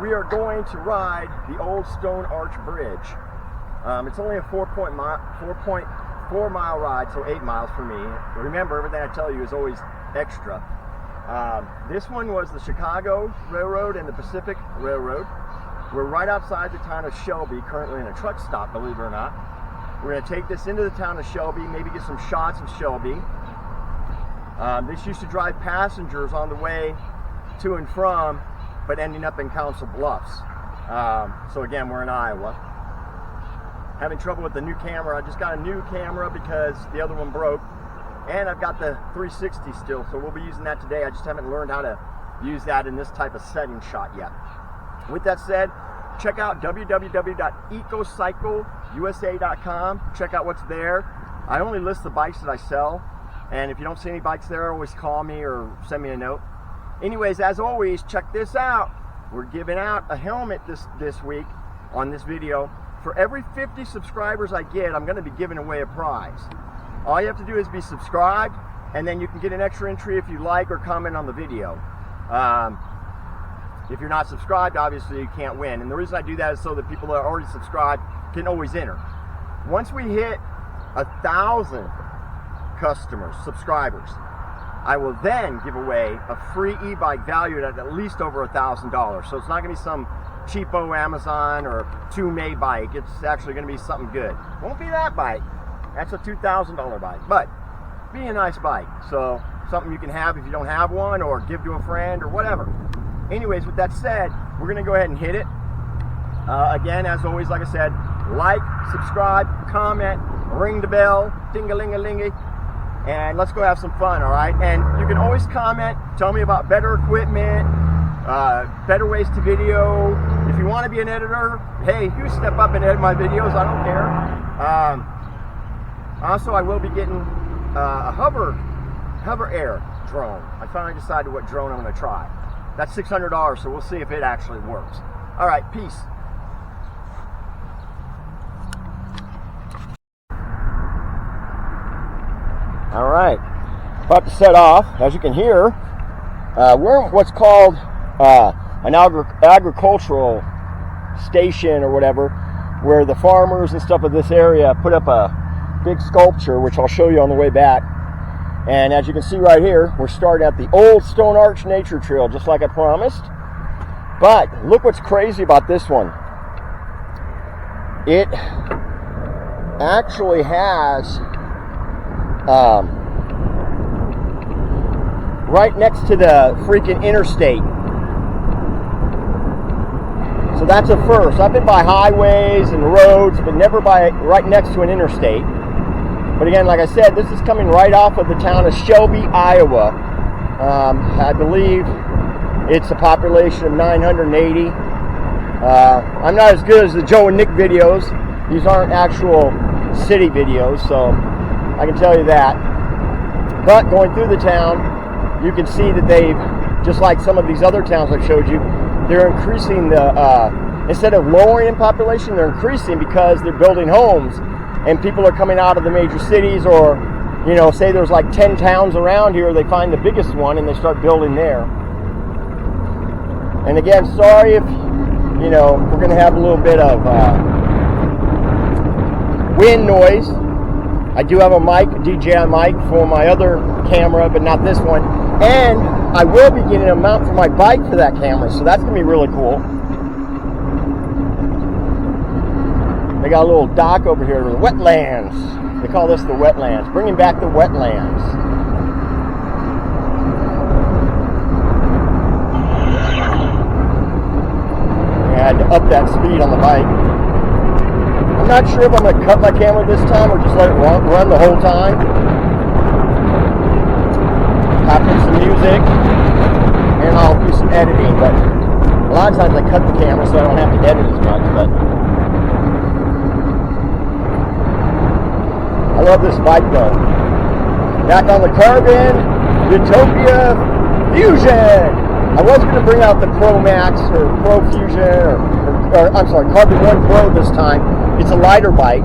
we are going to ride the old Stone Arch Bridge. It's only a 4.4 mile ride, so 8 miles for me. Remember, everything I tell you is always extra. This one was the Chicago Railroad and the Pacific Railroad. We're right outside the town of Shelby, currently in a truck stop, believe it or not. We're going to take this into the town of Shelby, maybe get some shots of Shelby. This used to drive passengers on the way to and from, but ending up in Council Bluffs. So again, we're in Iowa. Having trouble with the new camera. I just got a new camera because the other one broke. And I've got the 360 still, so we'll be using that today. I just haven't learned how to use that in this type of setting shot yet. With that said, check out www.ecocycleusa.com. Check out what's there. I only list the bikes that I sell, and if you don't see any bikes there, always call me or send me a note. Anyways, as always, check this out. We're giving out a helmet this week on this video. For every 50 subscribers I get, I'm going to be giving away a prize. All you have to do is be subscribed, and then you can get an extra entry if you like or comment on the video. If you're not subscribed, obviously you can't win. And the reason I do that is so that people that are already subscribed can always enter. Once we hit 1,000 customers, subscribers, I will then give away a free e-bike valued at least over $1,000. So it's not going to be some cheapo Amazon or 2May bike. It's actually going to be something good. Won't be that bike. That's a $2,000 bike, but be a nice bike. So something you can have if you don't have one, or give to a friend or whatever. Anyways, with that said, we're going to go ahead and hit it. Again, as always, like I said, like, subscribe, comment, ring the bell, ding-a-ling-a-lingy, and let's go have some fun, all right? And you can always comment, tell me about better equipment, better ways to video. If you want to be an editor, hey, you step up and edit my videos, I don't care. Also, I will be getting a hover air drone. I finally decided what drone I'm going to try. That's $600, so we'll see if it actually works. All right, peace. All right, about to set off. As you can hear, we're in what's called an agricultural station or whatever, where the farmers and stuff of this area put up a big sculpture, which I'll show you on the way back. And as you can see right here, we're starting at the old Stone Arch Nature Trail, just like I promised. But look what's crazy about this one. It actually has right next to the freaking interstate. So that's a first. I've been by highways and roads, but never by right next to an interstate. But again, like I said, this is coming right off of the town of Shelby, Iowa. I believe it's a population of 980. I'm not as good as the Joe and Nick videos. These aren't actual city videos, so I can tell you that. But going through the town, you can see that they've, just like some of these other towns I've showed you, they're increasing the, instead of lowering in population, they're increasing because they're building homes. And people are coming out of the major cities, or, you know, say there's like 10 towns around here, they find the biggest one and they start building there. And again, sorry if, you know, we're going to have a little bit of wind noise. I do have a mic, a DJI mic for my other camera, but not this one. And I will be getting a mount for my bike for that camera, so that's going to be really cool. They got a little dock over here, the wetlands. They call this the wetlands. Bringing back the wetlands. I had to up that speed on the bike. I'm not sure if I'm going to cut my camera this time or just let it run the whole time. I'll put some music and I'll do some editing. But a lot of times I cut the camera so I don't have to edit as much. But I love this bike though. Back on the Carbon Utopia Fusion. I was going to bring out the Pro Max or Pro Fusion or I'm sorry, Carbon 1 Pro this time. It's a lighter bike,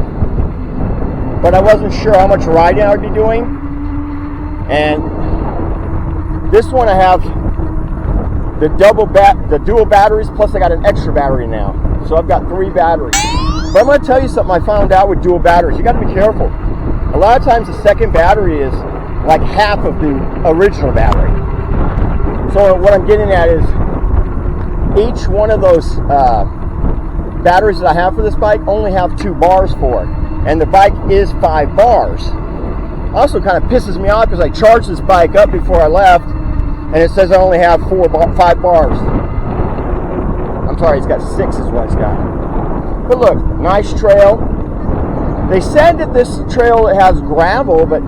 but I wasn't sure how much riding I would be doing. And this one I have the dual batteries, plus I got an extra battery now. So I've got 3 batteries. But I'm going to tell you something I found out with dual batteries. You got to be careful. A lot of times the second battery is like half of the original battery. So what I'm getting at is each one of those batteries that I have for this bike only have 2 bars for it. And the bike is 5 bars. Also kind of pisses me off because I charged this bike up before I left and it says I only have 5 bars. I'm sorry, it's got 6 is what it's got. But look, nice trail. They said that this trail has gravel, but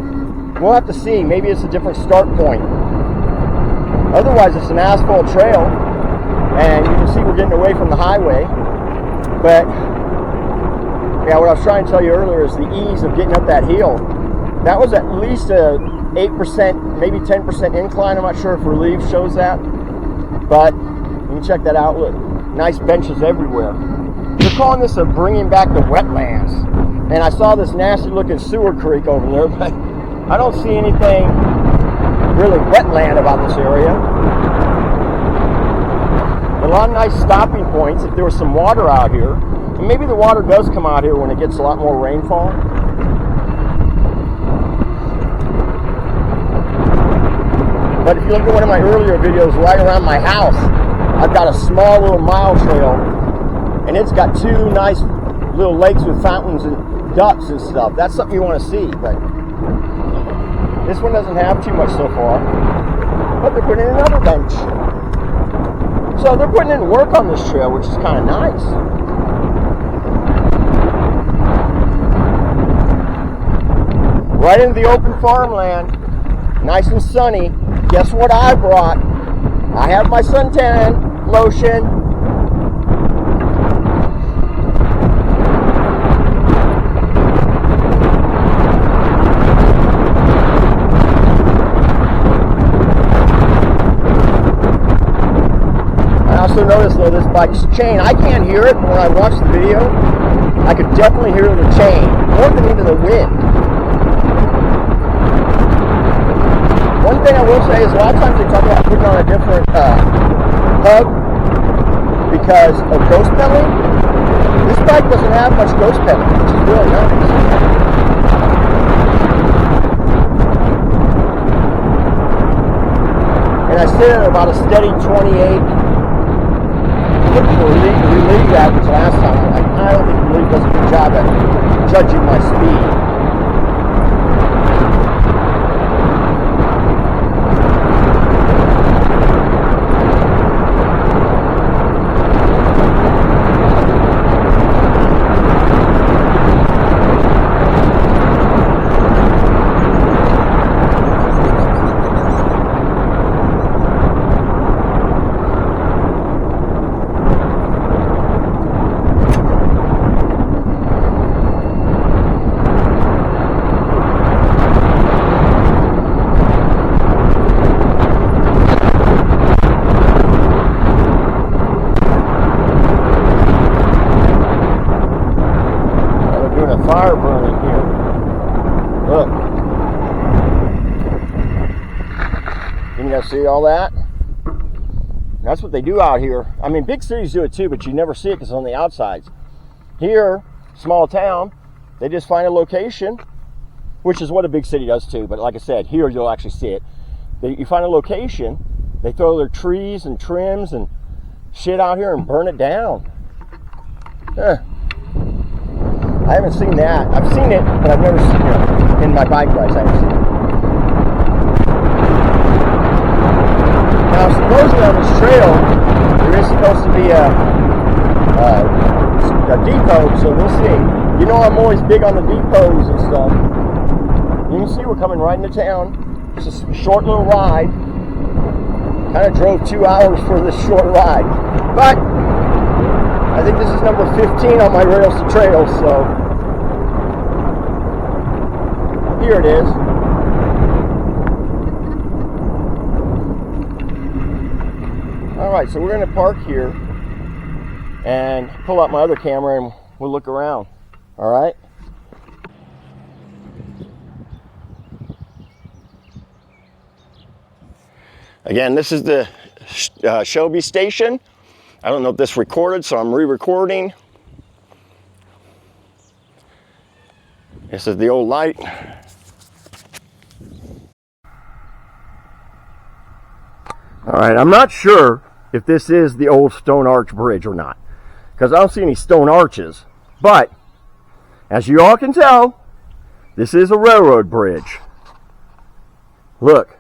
we'll have to see. Maybe it's a different start point. Otherwise, it's an asphalt trail, and you can see we're getting away from the highway. But yeah, what I was trying to tell you earlier is the ease of getting up that hill. That was at least a 8%, maybe 10% incline. I'm not sure if Relief shows that, but you can check that out. Look, nice benches everywhere. They're calling this a bringing back the wetlands. And I saw this nasty looking sewer creek over there, but I don't see anything really wetland about this area. A lot of nice stopping points if there was some water out here. And maybe the water does come out here when it gets a lot more rainfall. But if you look at one of my earlier videos right around my house, I've got a small little mile trail, and it's got 2 nice little lakes with fountains and ducks and stuff. That's something you want to see, but this one doesn't have too much so far. But they're putting in another bench. So they're putting in work on this trail, which is kind of nice. Right into the open farmland. Nice and sunny. Guess what I brought? I have my suntan lotion. I also noticed though this bike's chain, I can't hear it, but when I watch the video, I could definitely hear the chain, more than even the wind. One thing I will say is a lot of times they talk about putting on a different hub because of ghost pedaling. This bike doesn't have much ghost pedaling, which is really nice. And I sit at about a steady 28. Look for Relief average last time. I don't think Relief does a good job at judging my speed. Fire burning here. Look. You guys see all that? That's what they do out here. I mean, big cities do it too, but you never see it because it's on the outsides. Here, small town, they just find a location, which is what a big city does too. But like I said, here you'll actually see it. You find a location, they throw their trees and trims and shit out here and burn it down. I haven't seen that. I've seen it, but I've never seen it in my bike rides. I haven't seen it. Now, supposedly on this trail, there is supposed to be a depot, so we'll see. You know, I'm always big on the depots and stuff. You can see we're coming right into town. It's a short little ride. Kind of drove 2 hours for this short ride. But I think this is number 15 on my Rails to Trails, so here it is. Alright, so we're going to park here and pull out my other camera and we'll look around. Alright? Again, this is the Shelby station. I don't know if this recorded, so I'm re-recording. This is the old light. All right, I'm not sure if this is the old stone arch bridge or not, because I don't see any stone arches. But as you all can tell, this is a railroad bridge. Look,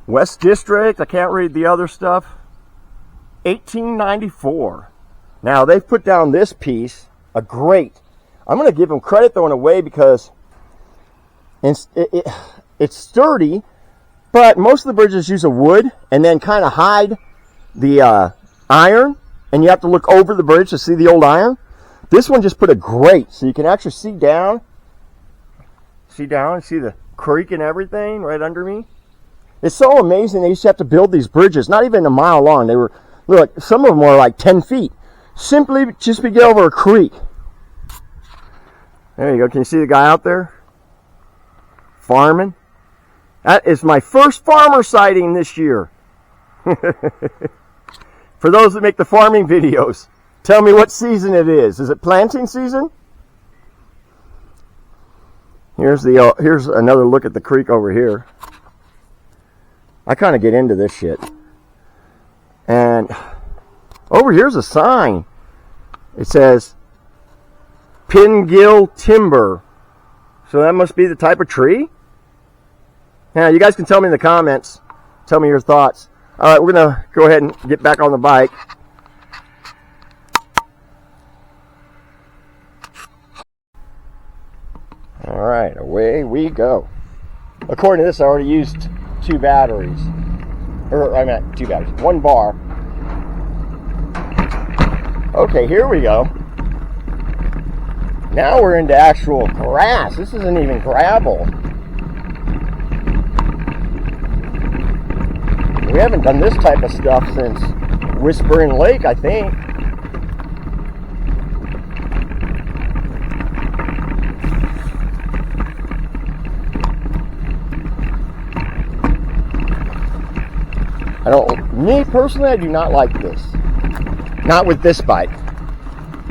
West District, I can't read the other stuff, 1894. Now they've put down this piece, a grate. I'm going to give them credit though in a way, because it's sturdy, but most of the bridges use a wood and then kind of hide the iron, and you have to look over the bridge to see the old iron. This one just put a grate, so you can actually see down, see the creek and everything right under me. It's so amazing. They used to have to build these bridges, not even a mile long. They were, look, some of them were like 10 feet, simply just to get over a creek. There you go. Can you see the guy out there farming? That is my first farmer sighting this year. For those that make the farming videos, tell me what season it is. Is it planting season? Here's another look at the creek over here. I kind of get into this shit. And over here's a sign. It says Pingill Timber. So that must be the type of tree? Now, you guys can tell me in the comments. Tell me your thoughts. All right, we're going to go ahead and get back on the bike. All right, away we go. According to this, I already used 2 batteries. Or, I meant 2 batteries. 1 bar. Okay, here we go. Now we're into actual grass. This isn't even gravel. We haven't done this type of stuff since Whispering Lake, I think. Me personally, I do not like this. Not with this bike.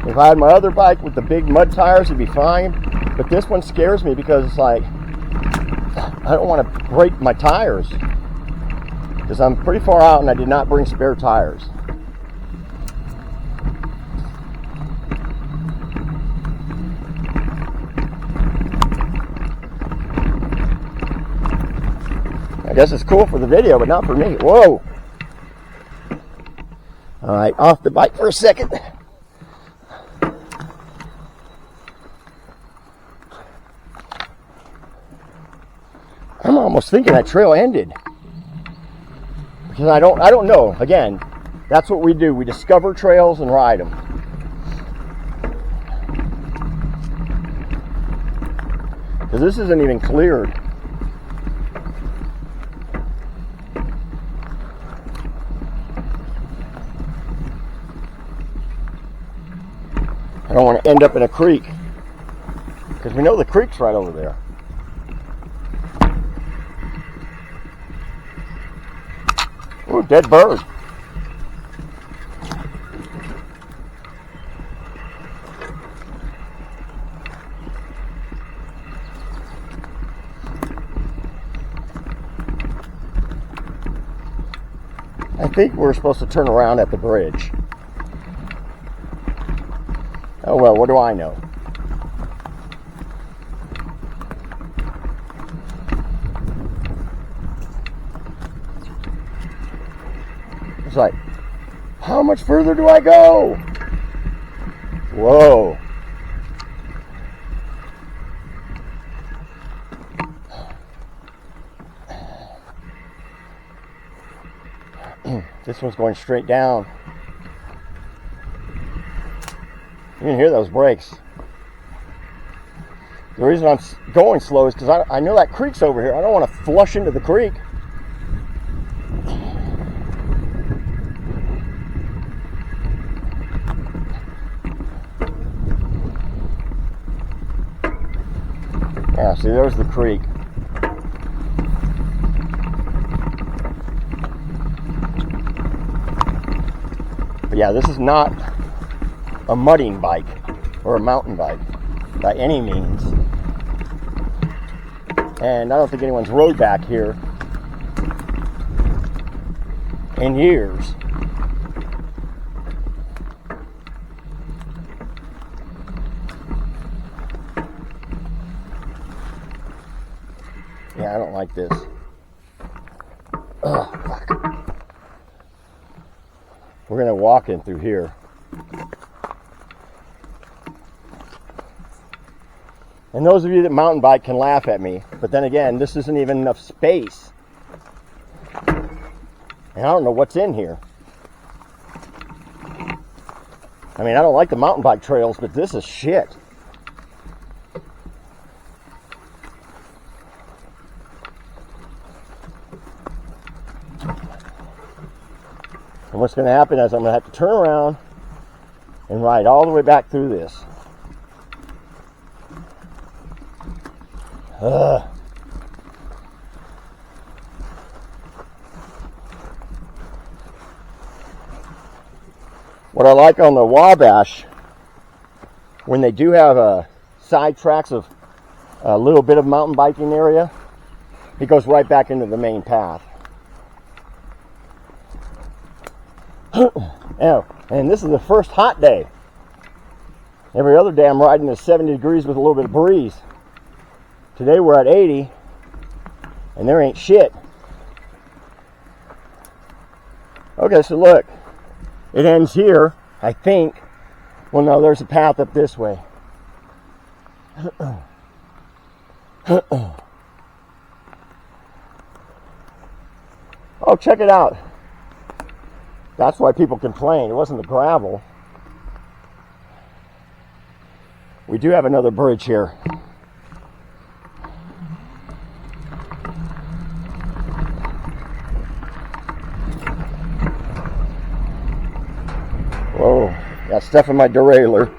If I had my other bike with the big mud tires, it'd be fine. But this one scares me because it's like, I don't want to break my tires. Because I'm pretty far out and I did not bring spare tires. I guess it's cool for the video, but not for me. Whoa! Alright, off the bike for a second. I'm almost thinking that trail ended. Because I don't know. Again, that's what we do. We discover trails and ride them. Because this isn't even cleared. I don't want to end up in a creek. Because we know the creek's right over there. Ooh, dead bird. I think we're supposed to turn around at the bridge. Oh well, what do I know? It's like, how much further do I go? Whoa. This one's going straight down. You can hear those brakes. The reason I'm going slow is because I know that creek's over here. I don't want to flush into the creek. Yeah, see, there's the creek. yeah, this is not a mudding bike or a mountain bike by any means. And I don't think anyone's rode back here in years. Yeah, I don't like this. Oh, fuck. We're gonna walk in through here. And those of you that mountain bike can laugh at me, but then again, this isn't even enough space. And I don't know what's in here. I mean, I don't like the mountain bike trails, but this is shit. And what's going to happen is I'm going to have to turn around and ride all the way back through this. Ugh. What I like on the Wabash, when they do have side tracks of a little bit of mountain biking area, it goes right back into the main path. Oh, and this is the first hot day. Every other day I'm riding at 70 degrees with a little bit of breeze. Today we're at 80, and there ain't shit. Okay, so look, it ends here, I think. Well, no, there's a path up this way. Oh, check it out. That's why people complain. It wasn't the gravel. We do have another bridge here. Whoa, got stuff in my derailleur.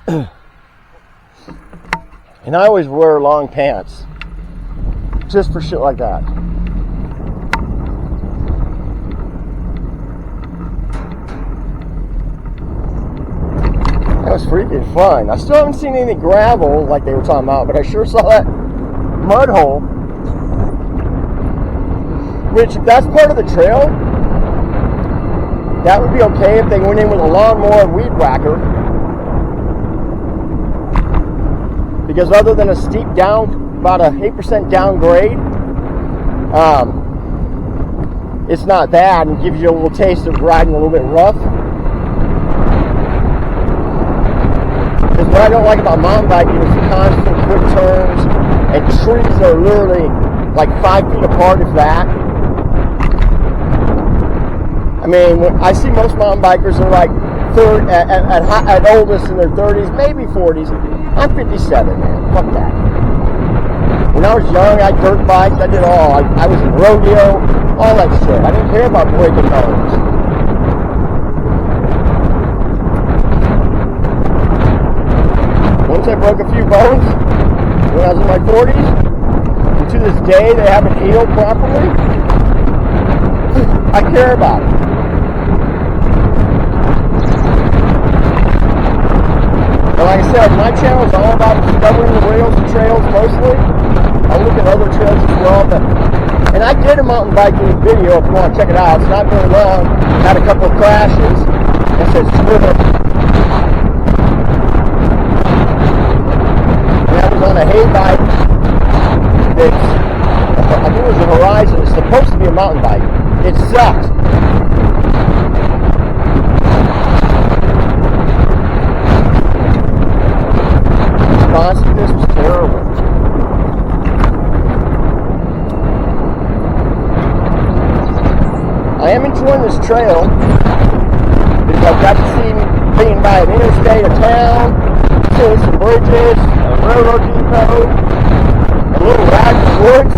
And I always wear long pants, just for shit like that. That was freaking fun. I still haven't seen any gravel like they were talking about, but I sure saw that mud hole. Which, if that's part of the trail, that would be okay if they went in with a lawnmower and weed whacker. Because other than a steep down, about a 8% downgrade, it's not bad and gives you a little taste of riding a little bit rough. Because what I don't like about mountain biking is the constant quick turns and trees that are literally like 5 feet apart, if that. I mean, I see most mountain bikers are like at oldest in their 30s, maybe 40s. I'm 57, man. Fuck that. When I was young, I had dirt bikes. I did all. I was in rodeo, all that shit. I didn't care about breaking bones. Once I broke a few bones when I was in my 40s, and to this day they haven't healed properly, I care about it. But like I said, my channel is all about discovering the rails and trails mostly. I look at other trails as well, and I did a mountain biking video if you want to check it out. It's not very long. Had a couple of crashes. It says Twitter. And I was on a hay bike that's, I think it was a Horizon. It's supposed to be a mountain bike. It sucked. Responsiveness was terrible. I am enjoying this trail because I've got to see being by an interstate, a town, see some bridges, a railroad depot, a little ride in the woods.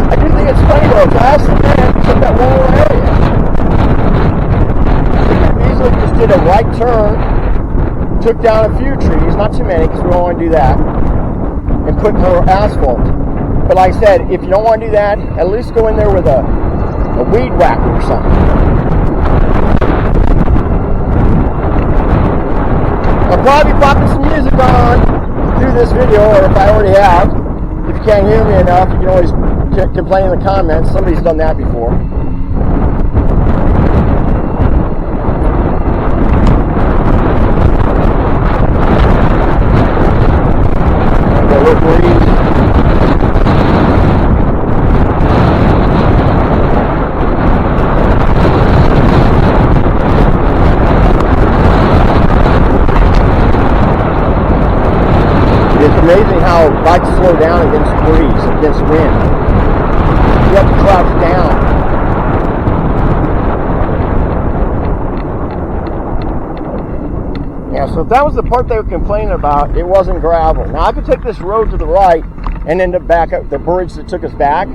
I do think it's funny though, last event took that one little area. We could have easily just did a right turn, took down a few trees, not too many because we don't want to do that, and put more asphalt. But like I said, if you don't want to do that, at least go in there with a weed whacker or something. I'll probably be popping some music on through this video, or if I already have. If you can't hear me enough, you can always complain in the comments. Somebody's done that before. It's amazing how bikes slow down against breeze, against wind. You have to crouch down. Yeah, so if that was the part they were complaining about, it wasn't gravel. Now I could take this road to the right and end up back up the bridge that took us back.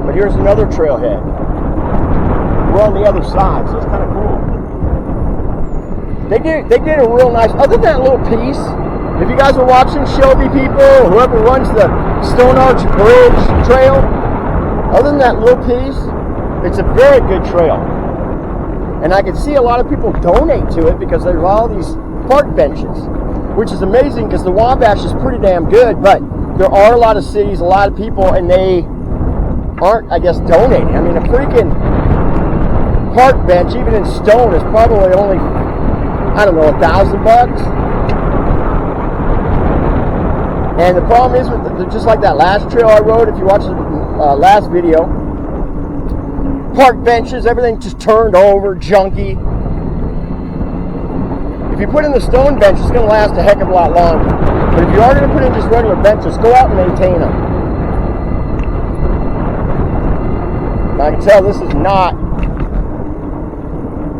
But here's another trailhead. We're on the other side, so it's kind of cool. They did a real nice, other than that little piece. If you guys are watching Shelby people, whoever runs the Stone Arch Bridge trail, other than that little piece, it's a very good trail. And I can see a lot of people donate to it because there's all these park benches, which is amazing because the Wabash is pretty damn good, but there are a lot of cities, a lot of people, and they aren't, I guess, donating. I mean, a freaking park bench, even in stone, is probably only, I don't know, $1,000. And the problem is, with just like that last trail I rode, if you watch the last video, park benches, everything just turned over, junky. If you put in the stone bench, it's going to last a heck of a lot longer. But if you are going to put in just regular benches, go out and maintain them. I can tell this is not,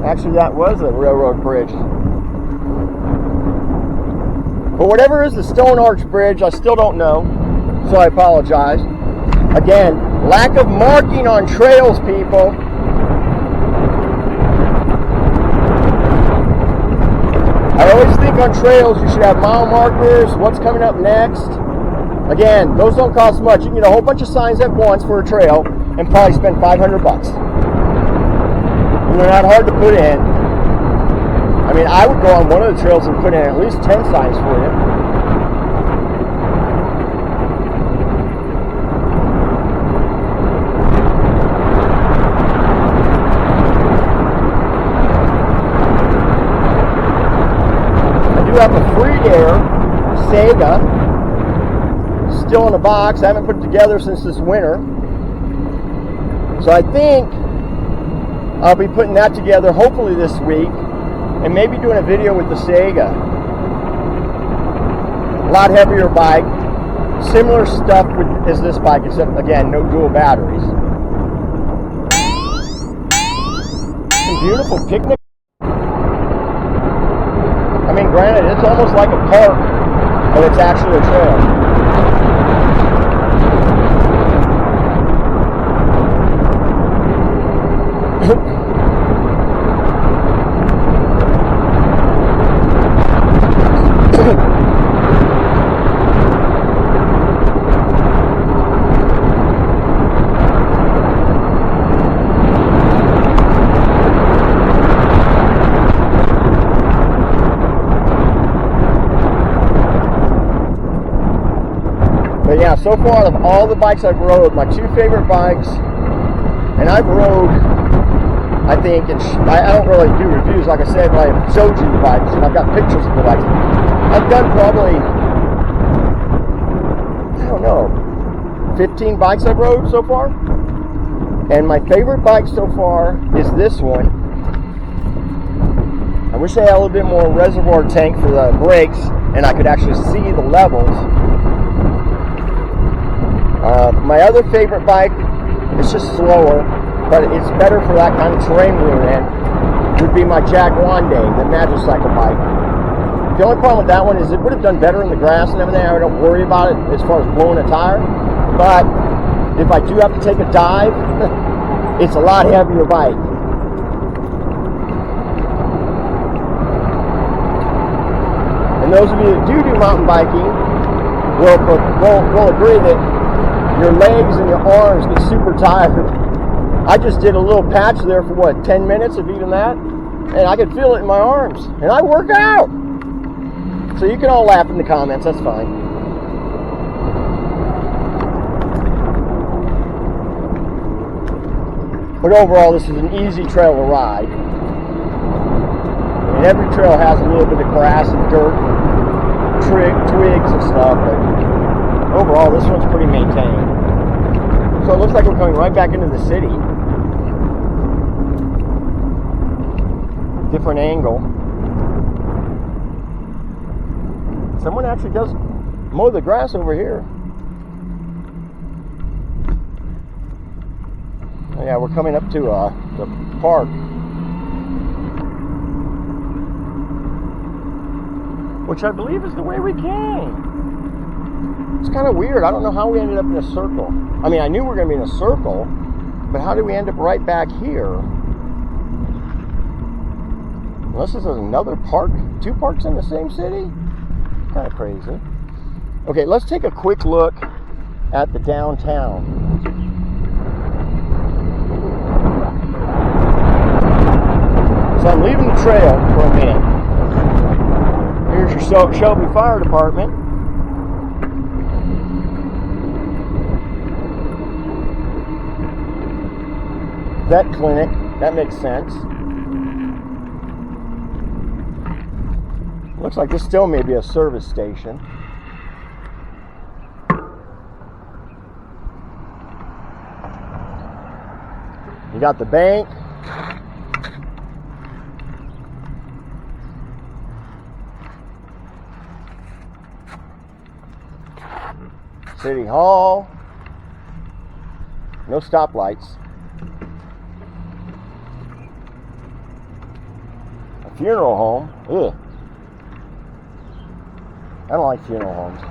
actually that was a railroad bridge. But whatever is the Stone Arch Bridge, I still don't know, so I apologize. Again, lack of marking on trails, people. I always think on trails you should have mile markers, what's coming up next. Again, those don't cost much. You can get a whole bunch of signs at once for a trail and probably spend $500. And they're not hard to put in. I mean, I would go on one of the trails and put in at least 10 signs for you. I do have a Free Air Sega still in a box. I haven't put it together since this winter. So I think I'll be putting that together hopefully this week. And maybe doing a video with the Sega. A lot heavier bike. Similar stuff as this bike, except again, no dual batteries. Some beautiful picnic. I mean, granted, it's almost like a park, but it's actually a trail. But yeah, so far out of all the bikes I've rode, my two favorite bikes, and I've rode, I think, I don't really do reviews, like I said, but I've showed you the bikes, and I've got pictures of the bikes. I've done probably, I don't know, 15 bikes I've rode so far. And my favorite bike so far is this one. I wish I had a little bit more reservoir tank for the brakes, and I could actually see the levels. My other favorite bike, it's just slower, but it's better for that kind of terrain we're in, would be my Jag Wande, the Magic Cycle bike. The only problem with that one is it would have done better in the grass and everything. I don't worry about it as far as blowing a tire. But if I do have to take a dive, it's a lot heavier bike. And those of you that do mountain biking will agree that your legs and your arms get super tired. I just did a little patch there for what, 10 minutes, if even that, and I could feel it in my arms, and I work out. So you can all laugh in the comments, that's fine. But overall, this is an easy trail to ride. And every trail has a little bit of grass and dirt, twigs and stuff, but overall, this one's pretty maintained. So it looks like we're coming right back into the city. Different angle. Someone actually does mow the grass over here. Oh, yeah, we're coming up to the park. Which I believe is the way we came. It's kind of weird. I don't know how we ended up in a circle. I mean, I knew we were going to be in a circle, but how did we end up right back here? Unless this is another park, 2 parks in the same city? Kind of crazy. Okay, let's take a quick look at the downtown. So I'm leaving the trail for a minute. Here's your Shelby Fire Department. Vet clinic, that makes sense. Looks like this still may be a service station. You got the bank. City Hall. No stoplights. A funeral home. Ugh. I don't like funeral homes.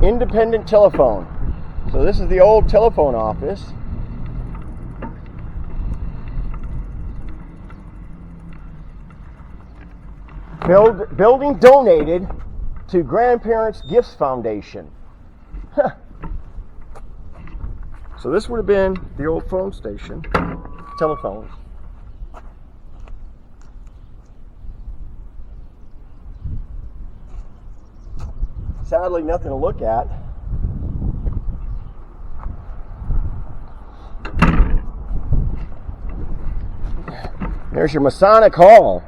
Independent telephone. So this is the old telephone office. Building donated to Grandparents Gifts Foundation. Huh. So this would have been the old phone station. Telephones. Sadly, nothing to look at. There's your Masonic Hall.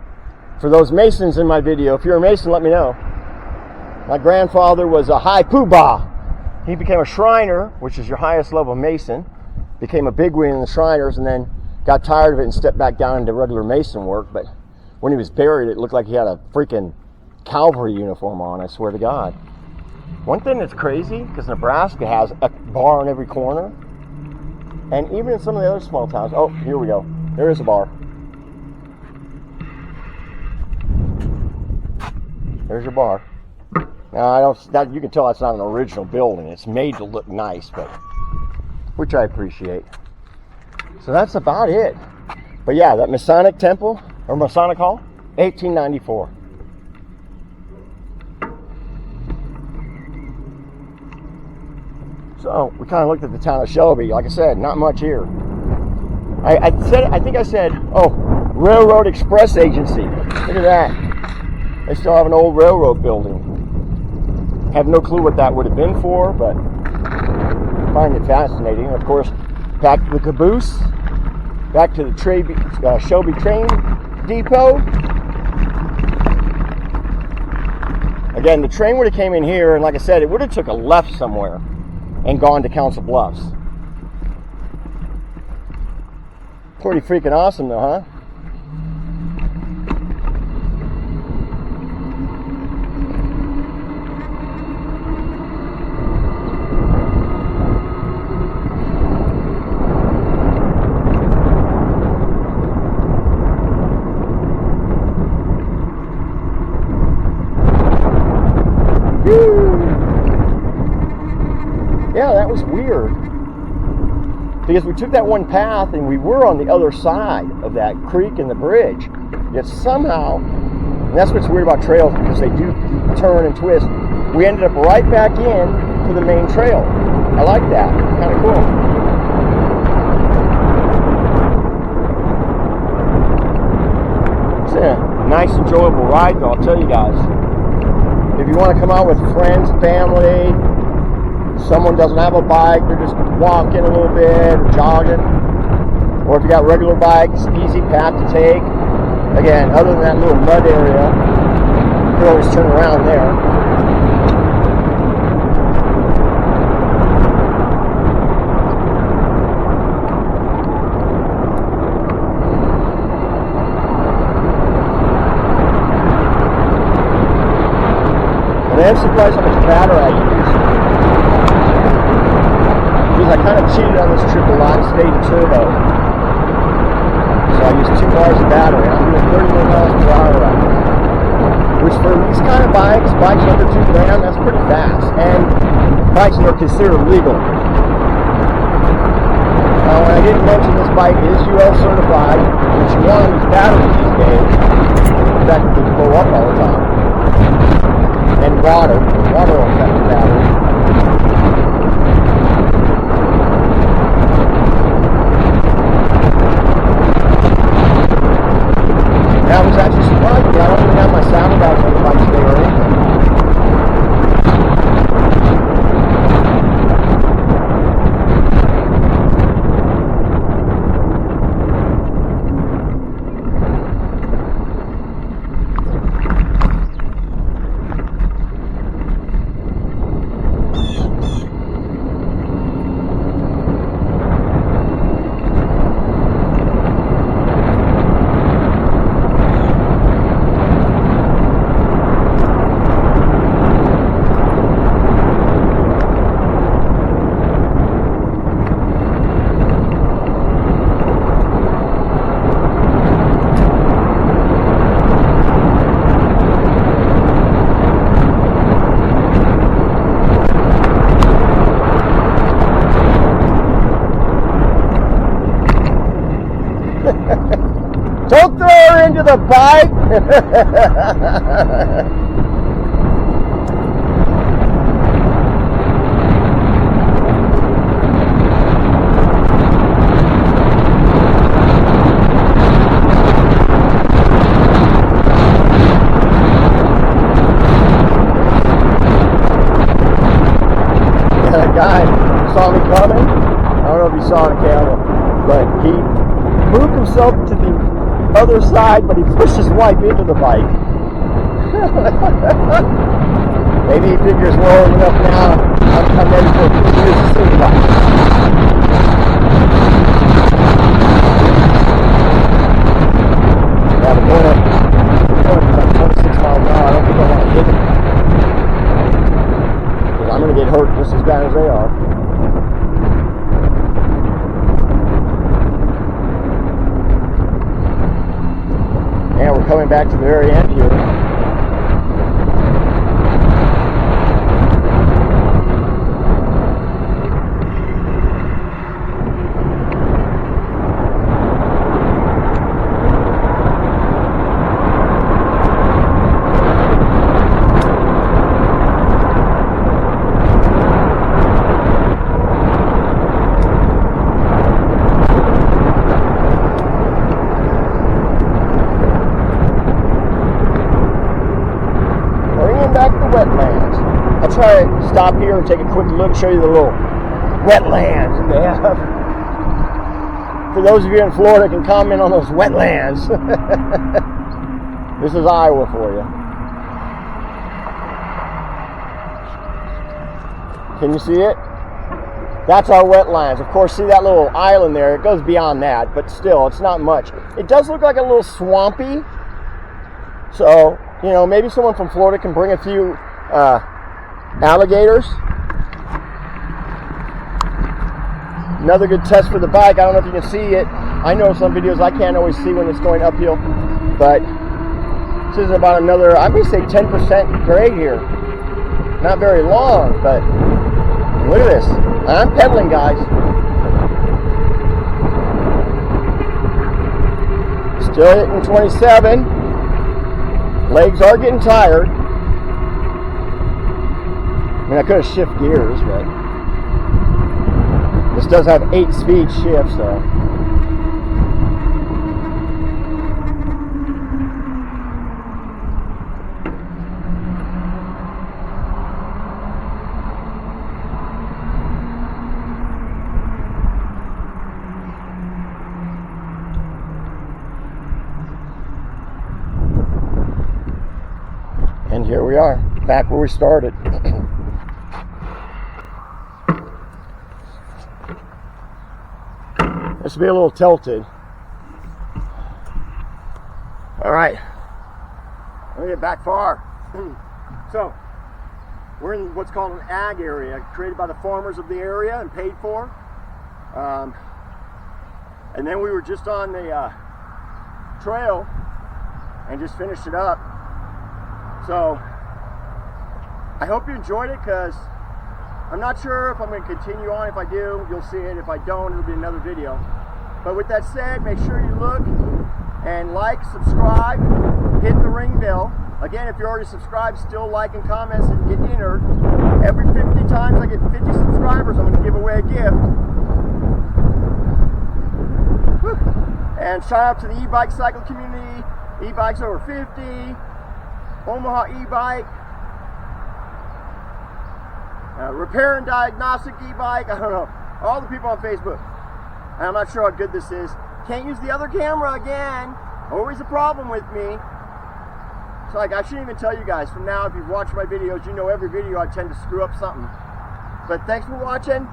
For those Masons in my video, if you're a Mason, let me know. My grandfather was a high poobah. He became a Shriner, which is your highest level Mason. Became a bigwig in the Shriners, and then got tired of it and stepped back down into regular Mason work. But when he was buried, it looked like he had a freaking cavalry uniform on, I swear to God. One thing that's crazy, because Nebraska has a bar on every corner, and even in some of the other small towns. Oh, here we go. There is a bar. There's your bar. Now, you can tell that's not an original building. It's made to look nice, but which I appreciate. So that's about it. But yeah, that Masonic Temple, or Masonic Hall, 1894. So we kind of looked at the town of Shelby. Like I said, not much here. I think I said, oh, Railroad Express Agency. Look at that. They still have an old railroad building. Have no clue what that would have been for, but find it fascinating. Of course, back to the caboose, back to the Shelby train depot. Again, the train would have came in here, and like I said, it would have took a left somewhere and gone to Council Bluffs. Pretty freaking awesome though, huh? Yeah, that was weird. Because we took that one path and we were on the other side of that creek and the bridge. Yet somehow, and that's what's weird about trails, because they do turn and twist. we ended up right back in to the main trail. I like that. Kind of cool. It's a nice, enjoyable ride, though, I'll tell you guys. If you want to come out with friends, family, someone doesn't have a bike, they're just walking a little bit, or jogging, or if you got regular bikes, easy path to take. Again, other than that little mud area, you can always turn around there. And I'm surprised how much battery I use. Because I kind of cheated on this trip a lot and stayed turbo. So I used 2 bars of battery. I'm doing 31 miles per hour right now. Which for these kind of bikes under $2 grand, that's pretty fast. And bikes that are considered legal. Now, when I didn't mention, this bike is UL certified, which you want on these batteries these days. In fact, they blow up all the time. And water will affect the battery. I was actually surprised. I don't even have my saddlebags on the bike today or anything. Don't throw her into the bike. That guy saw me coming. I don't know if you saw the camera, but he moved himself to the other side, but he pushed his wife into the bike. Maybe he figures, well, enough now. I'm ready for 2 years to see the bike. Yeah, but going up 26 miles an hour, I don't think I want to hit it. Because I'm going to get hurt just as bad as they are. And we're coming back to the very end here. Wetlands. I'll try to stop here and take a quick look, show you the little wetlands that they have. For those of you in Florida can comment on those wetlands. This is Iowa for you. Can you see it? That's our wetlands. Of course, see that little island there? It goes beyond that, but still, it's not much. It does look like a little swampy. So, you know, maybe someone from Florida can bring a few alligators. Another good test for the bike. I don't know if you can see it. I know some videos I can't always see when it's going uphill, but this is about another, I may say 10% grade here. Not very long, but look at this. I'm pedaling, guys. Still hitting 27. Legs are getting tired. mean, I could have shift gears, but this does have 8-speed shift, so. And here we are, back where we started. This will be a little tilted. All right, let me get back far. So, we're in what's called an ag area, created by the farmers of the area and paid for. And then we were just on the trail and just finished it up. So, I hope you enjoyed it, because I'm not sure if I'm going to continue on. If I do, you'll see it. If I don't, it'll be another video. But with that said, make sure you look and like, subscribe, hit the ring bell. Again, if you're already subscribed, still like and comments and get entered. Every 50 times I get 50 subscribers, I'm going to give away a gift. Whew. And shout out to the e-bike cycle community, e-bikes over 50, Omaha e-bike, repair and diagnostic e-bike, I don't know, all the people on Facebook. And I'm not sure how good this is. Can't use the other camera again. Always a problem with me. So like, I shouldn't even tell you guys. From now, if you've watched my videos, you know every video I tend to screw up something. But thanks for watching.